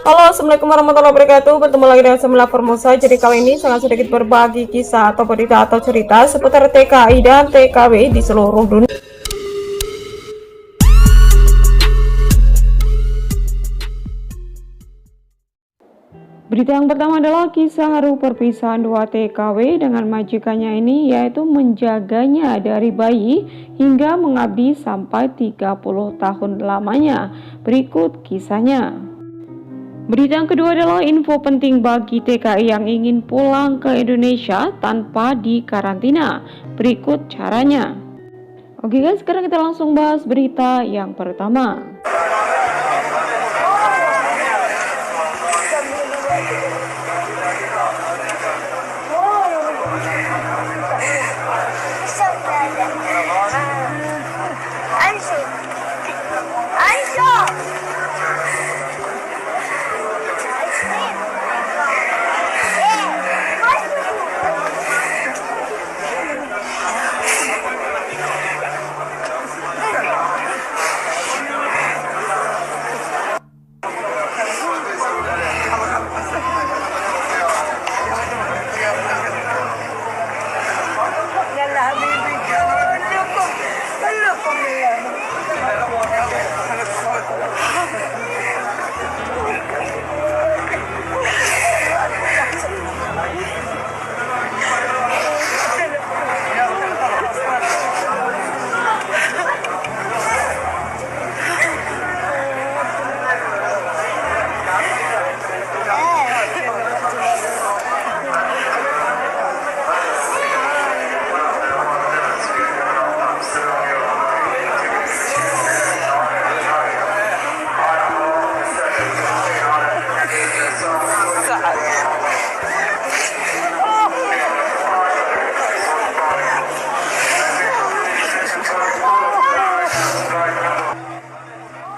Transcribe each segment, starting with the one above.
Halo, assalamualaikum warahmatullahi wabarakatuh. Bertemu lagi dengan Semula Formosa. Jadi kali ini sangat sedikit berbagi kisah atau berita atau cerita seputar TKI dan TKW di seluruh dunia. Berita yang pertama adalah kisah haru perpisahan dua TKW dengan majikannya ini, yaitu menjaganya dari bayi hingga mengabdi sampai 30 tahun lamanya. Berikut kisahnya. Berita yang kedua adalah info penting bagi TKI yang ingin pulang ke Indonesia tanpa dikarantina. Berikut caranya. Oke guys, sekarang kita langsung bahas berita yang pertama.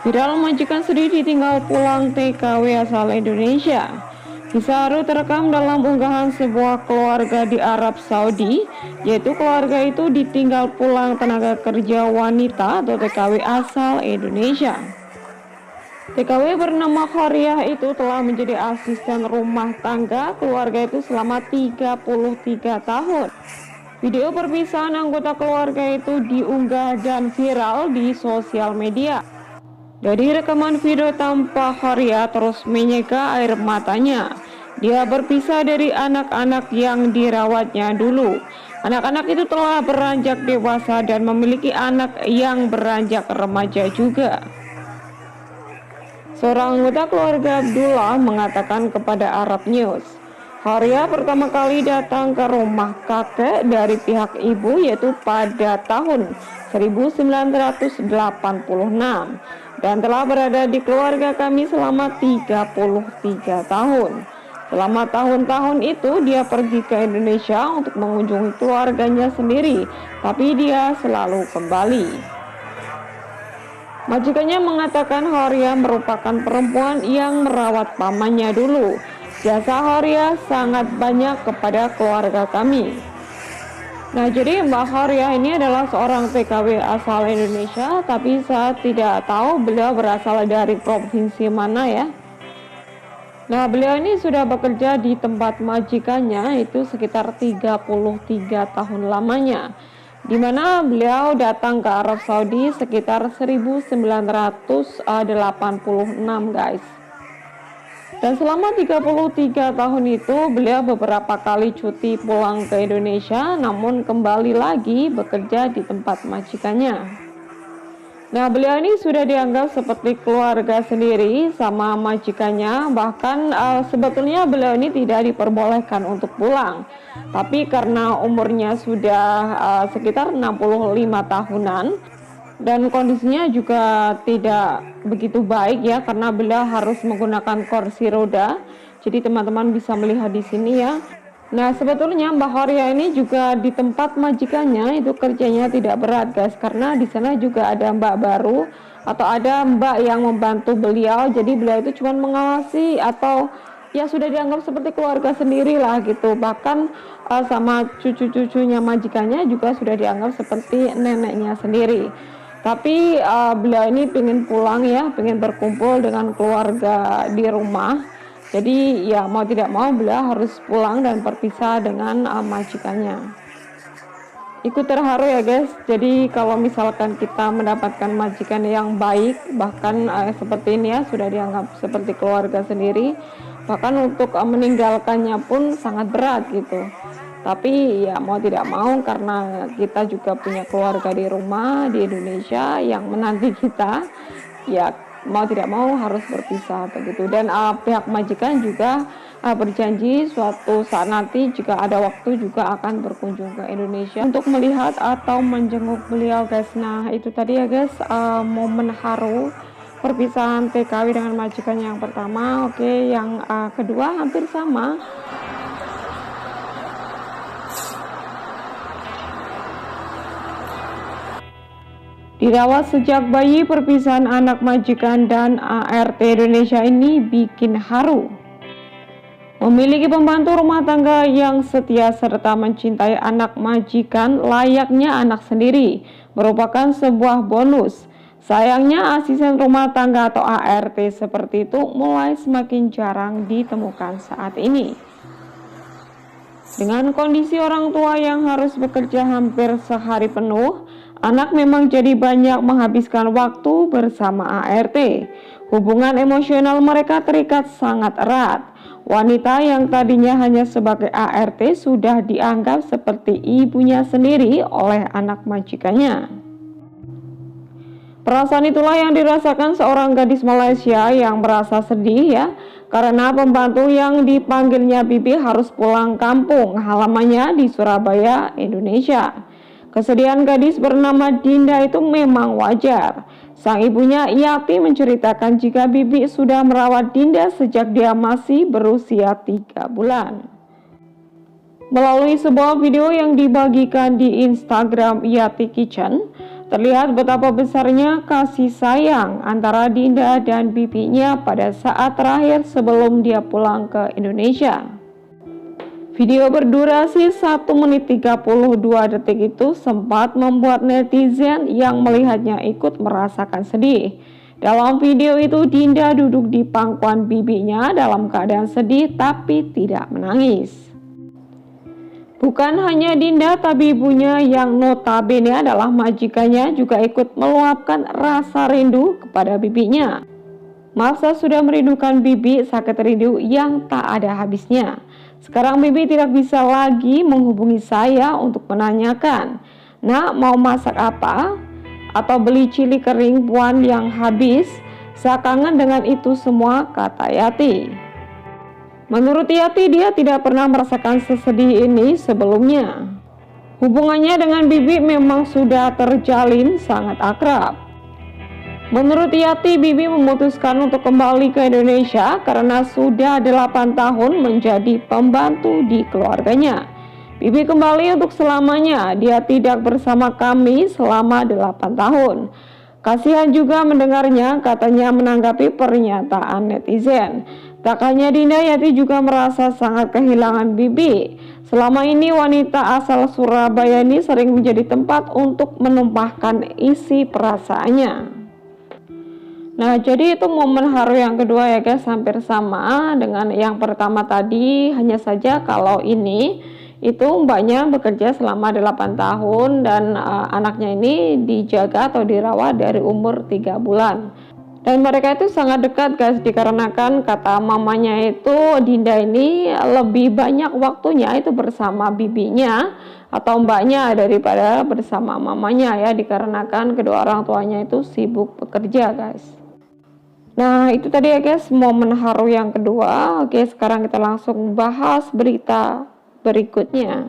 Viral majikan sedih ditinggal pulang TKW asal Indonesia. Kisah haru terekam dalam unggahan sebuah keluarga di Arab Saudi, yaitu keluarga itu ditinggal pulang tenaga kerja wanita atau TKW asal Indonesia. TKW bernama Khariah itu telah menjadi asisten rumah tangga keluarga itu selama 33 tahun. Video perpisahan anggota keluarga itu diunggah dan viral di sosial media. Dari rekaman video tampak Khariah terus menyeka air matanya. Dia berpisah dari anak-anak yang dirawatnya dulu. Anak-anak itu telah beranjak dewasa dan memiliki anak yang beranjak remaja juga. Seorang anggota keluarga Abdullah mengatakan kepada Arab News, Khariah pertama kali datang ke rumah kakek dari pihak ibu yaitu pada tahun 1986 dan telah berada di keluarga kami selama 33 tahun. Selama tahun-tahun itu dia pergi ke Indonesia untuk mengunjungi keluarganya sendiri, tapi dia selalu kembali. Majikannya mengatakan Khariah merupakan perempuan yang merawat pamannya dulu. Jasa Khariah sangat banyak kepada keluarga kami. Nah, jadi Mbak Khariah ini adalah seorang TKW asal Indonesia, tapi saya tidak tahu beliau berasal dari provinsi mana ya. Nah, beliau ini sudah bekerja di tempat majikannya itu sekitar 33 tahun lamanya, di mana beliau datang ke Arab Saudi sekitar 1986 guys. Dan selama 33 tahun itu beliau beberapa kali cuti pulang ke Indonesia, namun kembali lagi bekerja di tempat majikannya. Nah, beliau ini sudah dianggap seperti keluarga sendiri sama majikannya. Bahkan sebetulnya beliau ini tidak diperbolehkan untuk pulang. Tapi karena umurnya sudah sekitar 65 tahunan, dan kondisinya juga tidak begitu baik ya, karena beliau harus menggunakan kursi roda. Jadi teman-teman bisa melihat di sini ya. Nah, sebetulnya Mbak Khariah ini juga di tempat majikannya itu kerjanya tidak berat guys, karena di sana juga ada mbak baru atau ada mbak yang membantu beliau. Jadi beliau itu cuma mengawasi atau ya sudah dianggap seperti keluarga sendiri lah gitu. Bahkan sama cucu-cucunya majikannya juga sudah dianggap seperti neneknya sendiri. Tapi beliau ini pengen pulang ya, pengen berkumpul dengan keluarga di rumah. Jadi ya mau tidak mau beliau harus pulang dan berpisah dengan majikannya. Ikut terharu ya guys. Jadi kalau misalkan kita mendapatkan majikan yang baik, bahkan seperti ini ya, sudah dianggap seperti keluarga sendiri, bahkan untuk meninggalkannya pun sangat berat gitu. Tapi ya mau tidak mau, karena kita juga punya keluarga di rumah di Indonesia yang menanti kita, ya mau tidak mau harus berpisah begitu. Dan pihak majikan juga berjanji suatu saat nanti jika ada waktu juga akan berkunjung ke Indonesia untuk melihat atau menjenguk beliau guys. Nah itu tadi ya guys, momen haru perpisahan TKW dengan majikan yang pertama. Oke, yang kedua hampir sama. Dirawat sejak bayi, perpisahan anak majikan dan ART Indonesia ini bikin haru. Memiliki pembantu rumah tangga yang setia serta mencintai anak majikan layaknya anak sendiri merupakan sebuah bonus. Sayangnya asisten rumah tangga atau ART seperti itu mulai semakin jarang ditemukan saat ini. Dengan kondisi orang tua yang harus bekerja hampir sehari penuh, anak memang jadi banyak menghabiskan waktu bersama ART. Hubungan emosional mereka terikat sangat erat. Wanita yang tadinya hanya sebagai ART sudah dianggap seperti ibunya sendiri oleh anak majikannya. Perasaan itulah yang dirasakan seorang gadis Malaysia yang merasa sedih ya, karena pembantu yang dipanggilnya Bibi harus pulang kampung halamannya di Surabaya, Indonesia. Kesedihan gadis bernama Dinda itu memang wajar. Sang ibunya Yati menceritakan jika Bibi sudah merawat Dinda sejak dia masih berusia 3 bulan. Melalui sebuah video yang dibagikan di Instagram Yati Kitchen, terlihat betapa besarnya kasih sayang antara Dinda dan bibinya pada saat terakhir sebelum dia pulang ke Indonesia. Video berdurasi 1 menit 32 detik itu sempat membuat netizen yang melihatnya ikut merasakan sedih. Dalam video itu Dinda duduk di pangkuan bibinya dalam keadaan sedih tapi tidak menangis. Bukan hanya Dinda, tapi ibunya yang notabene adalah majikannya juga ikut meluapkan rasa rindu kepada bibinya. Masa sudah merindukan bibi, sakit rindu yang tak ada habisnya. Sekarang bibi tidak bisa lagi menghubungi saya untuk menanyakan, "Nak, mau masak apa?" atau beli cili kering puan yang habis. Saya kangen dengan itu semua, kata Yati. Menurut Yati, dia tidak pernah merasakan sesedih ini sebelumnya. Hubungannya dengan Bibi memang sudah terjalin sangat akrab. Menurut Yati, Bibi memutuskan untuk kembali ke Indonesia karena sudah 8 tahun menjadi pembantu di keluarganya. Bibi kembali untuk selamanya, dia tidak bersama kami selama 8 tahun. Kasihan juga mendengarnya, katanya menanggapi pernyataan netizen. Tak hanya Dinda, Yati juga merasa sangat kehilangan Bibi. Selama ini wanita asal Surabaya ini sering menjadi tempat untuk menumpahkan isi perasaannya. Nah, jadi itu momen haru yang kedua ya guys, hampir sama dengan yang pertama tadi. Hanya saja kalau ini itu mbaknya bekerja selama 8 tahun dan anaknya ini dijaga atau dirawat dari umur 3 bulan. Dan mereka itu sangat dekat guys, dikarenakan kata mamanya itu Dinda ini lebih banyak waktunya itu bersama bibinya atau mbaknya daripada bersama mamanya ya, dikarenakan kedua orang tuanya itu sibuk bekerja guys. Nah itu tadi ya guys momen haru yang kedua. Oke, sekarang kita langsung bahas berita berikutnya.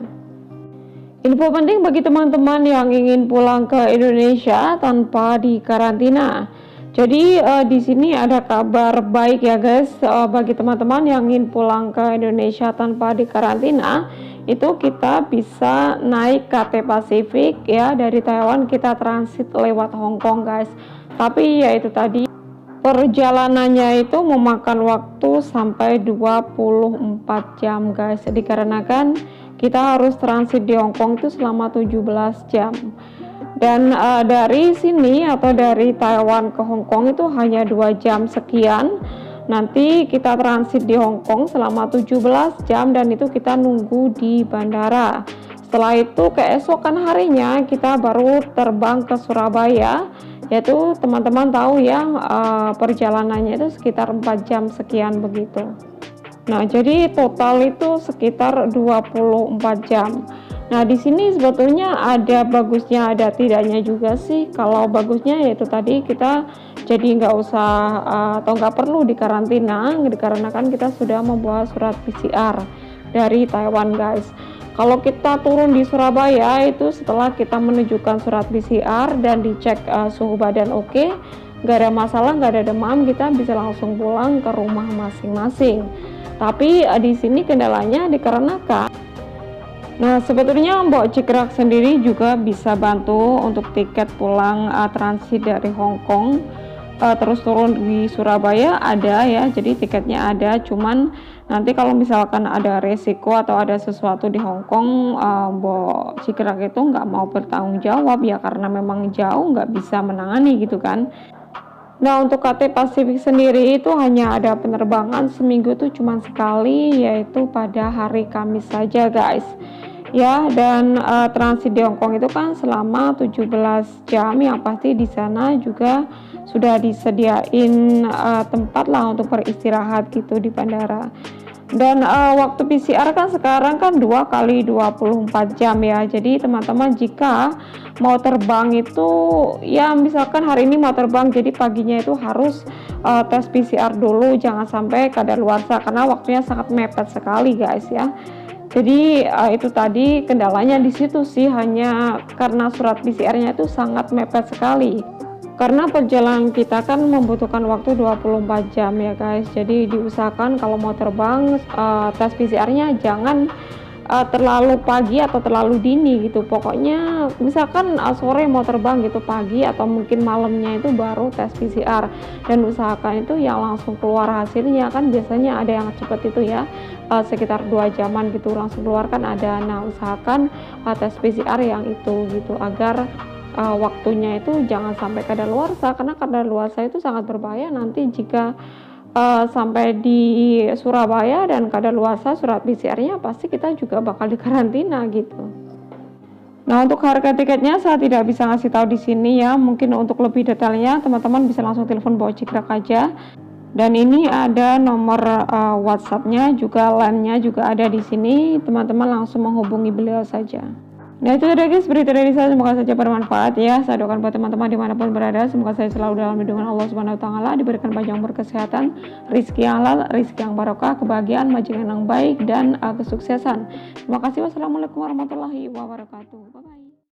Info penting bagi teman-teman yang ingin pulang ke Indonesia tanpa dikarantina. Jadi di sini ada kabar baik ya guys, bagi teman-teman yang ingin pulang ke Indonesia tanpa dikarantina, itu kita bisa naik KT Pasifik ya, dari Taiwan kita transit lewat Hong Kong guys. Tapi ya itu tadi perjalanannya itu memakan waktu sampai 24 jam guys, dikarenakan kita harus transit di Hong Kong itu selama 17 jam. Dan dari sini atau dari Taiwan ke Hong Kong itu hanya 2 jam sekian. Nanti kita transit di Hong Kong selama 17 jam dan itu kita nunggu di bandara. Setelah itu keesokan harinya kita baru terbang ke Surabaya, yaitu teman-teman tahu ya, perjalanannya itu sekitar 4 jam sekian begitu. Nah, jadi total itu sekitar 24 jam. Nah, di sini sebetulnya ada bagusnya, ada tidaknya juga sih. Kalau bagusnya yaitu tadi kita jadi nggak usah atau nggak perlu dikarantina, dikarenakan kita sudah membawa surat PCR dari Taiwan, guys. Kalau kita turun di Surabaya itu setelah kita menunjukkan surat PCR dan dicek suhu badan oke, nggak ada masalah, nggak ada demam, kita bisa langsung pulang ke rumah masing-masing. Tapi di sini kendalanya dikarenakan, nah sebetulnya Mbok Cikrak sendiri juga bisa bantu untuk tiket pulang transit dari Hong Kong terus turun di Surabaya ada ya, jadi tiketnya ada, cuman nanti kalau misalkan ada resiko atau ada sesuatu di Hong Kong, Mbok Cikrak itu nggak mau bertanggung jawab ya, karena memang jauh nggak bisa menangani gitu kan. Nah, untuk KT Pasifik sendiri itu hanya ada penerbangan seminggu tuh cuma sekali, yaitu pada hari Kamis saja, guys. Ya, dan transit di Hong Kong itu kan selama 17 jam, yang pasti di sana juga sudah disediain tempat lah untuk beristirahat gitu di bandara. Dan waktu PCR kan sekarang kan 2 kali 24 jam ya. Jadi teman-teman jika mau terbang itu ya, misalkan hari ini mau terbang, jadi paginya itu harus tes PCR dulu, jangan sampai kadaluarsa karena waktunya sangat mepet sekali, guys ya. Jadi itu tadi kendalanya di situ sih, hanya karena surat PCR-nya itu sangat mepet sekali. Karena perjalanan kita kan membutuhkan waktu 24 jam ya, guys. Jadi diusahakan kalau mau terbang tes PCR-nya jangan terlalu pagi atau terlalu dini gitu. Pokoknya misalkan sore mau terbang gitu, pagi atau mungkin malamnya itu baru tes PCR, dan usahakan itu yang langsung keluar hasilnya, kan biasanya ada yang cepat itu ya, sekitar 2 jaman gitu langsung keluar kan ada. Nah, usahakan tes PCR yang itu gitu, agar waktunya itu jangan sampai kadaluarsa, karena kadaluarsa itu sangat berbahaya nanti jika sampai di Surabaya dan kadaluarsa surat PCR-nya, pasti kita juga bakal dikarantina gitu. Nah, untuk harga tiketnya saya tidak bisa ngasih tahu di sini ya. Mungkin untuk lebih detailnya teman-teman bisa langsung telepon Mbok Cikrak aja. Dan ini ada nomor WhatsApp-nya juga, line-nya juga ada di sini. Teman-teman langsung menghubungi beliau saja. Nah, itu tadi guys berita dari saya, semoga saja bermanfaat ya. Saya doakan buat teman-teman dimanapun berada, semoga saya selalu dalam lindungan Allah Subhanahu wa Ta'ala, diberikan panjang umur, kesehatan, rizki yang halal, rizki yang barokah, kebahagiaan, majikan yang baik, dan kesuksesan. Terima kasih. Wassalamualaikum warahmatullahi wabarakatuh.